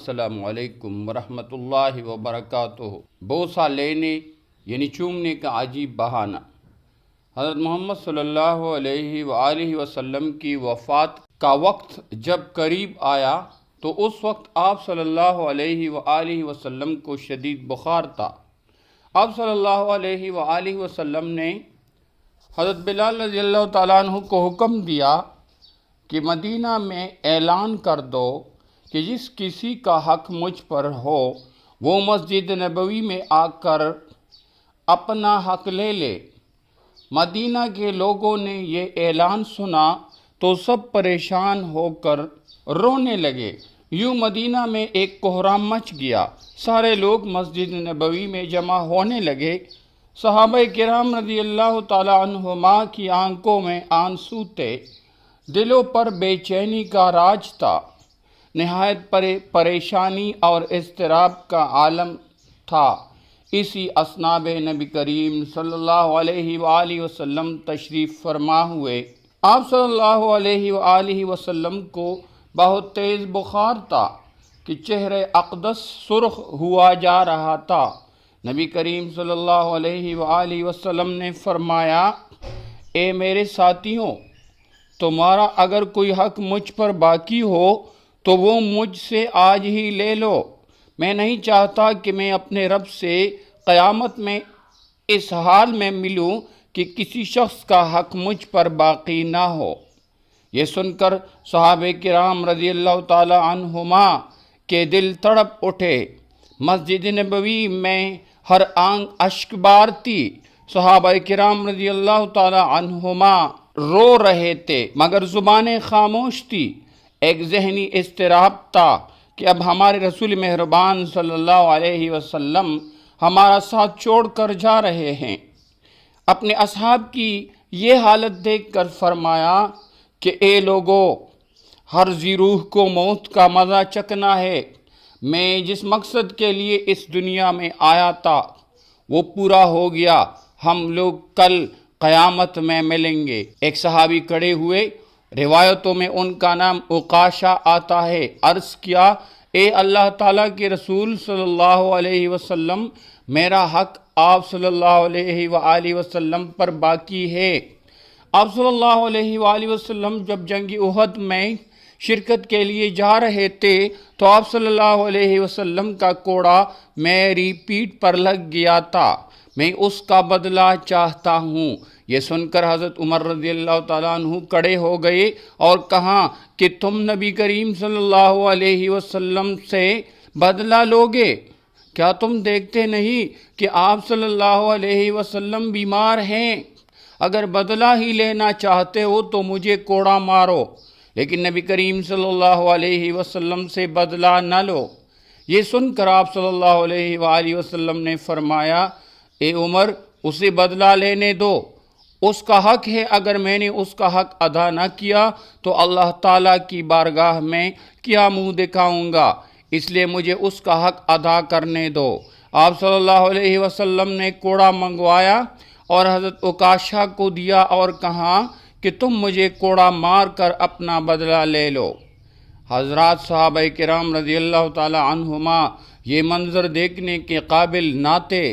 السلام علیکم ورحمۃ اللہ وبرکاتہ۔ بوسہ لینے یعنی چومنے کا عجیب بہانہ۔ حضرت محمد صلی اللہ علیہ وآلہ وسلم کی وفات کا وقت جب قریب آیا تو اس وقت آپ صلی اللہ علیہ وآلہ وسلم کو شدید بخار تھا۔ آپ صلی اللہ علیہ وآلہ وسلم نے حضرت بلال رضی اللہ تعالیٰ عنہ کو حکم دیا کہ مدینہ میں اعلان کر دو کہ جس کسی کا حق مجھ پر ہو وہ مسجد نبوی میں آ کر اپنا حق لے لے۔ مدینہ کے لوگوں نے یہ اعلان سنا تو سب پریشان ہو کر رونے لگے۔ یوں مدینہ میں ایک کوہرام مچ گیا، سارے لوگ مسجد نبوی میں جمع ہونے لگے۔ صحابہ کرام رضی اللہ تعالی عنہما کی آنکھوں میں آنسو تھے، دلوں پر بے چینی کا راج تھا، نہایت پریشانی اور اضطراب کا عالم تھا۔ اسی اثناء نبی کریم صلی اللہ علیہ وآلہ وسلم تشریف فرما ہوئے۔ آپ صلی اللہ علیہ وآلہ وسلم کو بہت تیز بخار تھا کہ چہرہ اقدس سرخ ہوا جا رہا تھا۔ نبی کریم صلی اللہ علیہ وآلہ وسلم نے فرمایا، اے میرے ساتھیوں، تمہارا اگر کوئی حق مجھ پر باقی ہو تو وہ مجھ سے آج ہی لے لو۔ میں نہیں چاہتا کہ میں اپنے رب سے قیامت میں اس حال میں ملوں کہ کسی شخص کا حق مجھ پر باقی نہ ہو۔ یہ سن کر صحابہ کرام رضی اللہ تعالی عنہما کے دل تڑپ اٹھے۔ مسجد نبوی میں ہر آنکھ اشک بار تھی۔ صحابہ کرام رضی اللہ تعالی عنہما رو رہے تھے مگر زبانیں خاموش تھی۔ ایک ذہنی اضطراب تھا کہ اب ہمارے رسول مہربان صلی اللہ علیہ وسلم ہمارا ساتھ چھوڑ کر جا رہے ہیں۔ اپنے اصحاب کی یہ حالت دیکھ کر فرمایا کہ اے لوگو، ہر ذی روح کو موت کا مزہ چکھنا ہے۔ میں جس مقصد کے لیے اس دنیا میں آیا تھا وہ پورا ہو گیا، ہم لوگ کل قیامت میں ملیں گے۔ ایک صحابی کھڑے ہوئے، روایتوں میں ان کا نام عکاشہ آتا ہے۔ عرض کیا، اے اللہ تعالیٰ کے رسول صلی اللہ علیہ وسلم، میرا حق آپ صلی اللہ علیہ وآلہ وسلم پر باقی ہے۔ آپ صلی اللہ علیہ وآلہ وسلم جب جنگ احد میں شرکت کے لیے جا رہے تھے تو آپ صلی اللہ علیہ وسلم کا کوڑا میری پیٹھ پر لگ گیا تھا، میں اس کا بدلہ چاہتا ہوں۔ یہ سن کر حضرت عمر رضی اللہ تعالیٰ عنہ کھڑے ہو گئے اور کہا کہ تم نبی کریم صلی اللہ علیہ وسلم سے بدلہ لوگے؟ کیا تم دیکھتے نہیں کہ آپ صلی اللہ علیہ وسلم بیمار ہیں؟ اگر بدلہ ہی لینا چاہتے ہو تو مجھے کوڑا مارو، لیکن نبی کریم صلی اللہ علیہ وسلم سے بدلہ نہ لو۔ یہ سن کر آپ صلی اللہ علیہ وآلہ وسلم نے فرمایا، اے عمر، اسے بدلہ لینے دو، اس کا حق ہے۔ اگر میں نے اس کا حق ادا نہ کیا تو اللہ تعالیٰ کی بارگاہ میں کیا منہ دکھاؤں گا، اس لیے مجھے اس کا حق ادا کرنے دو۔ آپ صلی اللہ علیہ وسلم نے کوڑا منگوایا اور حضرت عکاشہ کو دیا اور کہا کہ تم مجھے کوڑا مار کر اپنا بدلہ لے لو۔ حضرات صحابہ کرام رضی اللہ تعالی عنہما یہ منظر دیکھنے کے قابل نہ تھے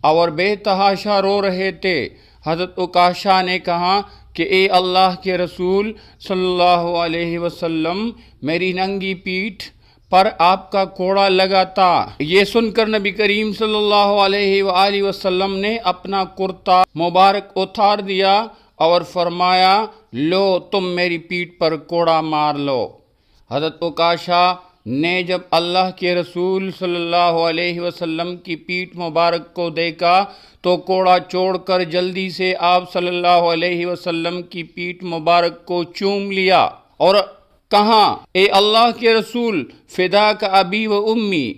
اور بے تحاشا رو رہے تھے۔ حضرت عکاشہ نے کہا کہ اے اللہ کے رسول صلی اللہ علیہ وسلم، میری ننگی پیٹھ پر آپ کا کوڑا لگا تھا۔ یہ سن کر نبی کریم صلی اللہ علیہ وآلہ وسلم نے اپنا کرتا مبارک اتار دیا اور فرمایا، لو تم میری پیٹھ پر کوڑا مار لو۔ حضرت عکاشہ نے جب اللہ کے رسول صلی اللہ علیہ وسلم کی پیٹھ مبارک کو دیکھا تو کوڑا چھوڑ کر جلدی سے آپ صلی اللہ علیہ وسلم کی پیٹھ مبارک کو چوم لیا اور کہا، اے اللہ کے رسول، فداک ابی و امی،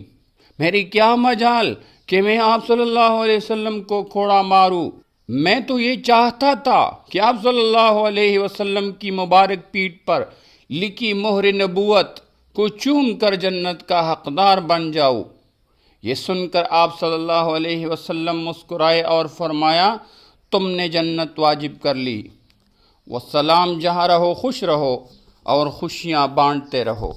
میری کیا مجال کہ میں آپ صلی اللہ علیہ وسلم کو کوڑا ماروں۔ میں تو یہ چاہتا تھا کہ آپ صلی اللہ علیہ وسلم کی مبارک پیٹھ پر لکھی مہر نبوت کو چوم کر جنت کا حقدار بن جاؤں۔ یہ سن کر آپ صلی اللہ علیہ وسلم مسکرائے اور فرمایا، تم نے جنت واجب کر لی۔ والسلام، جہاں رہو خوش رہو اور خوشیاں بانٹتے رہو۔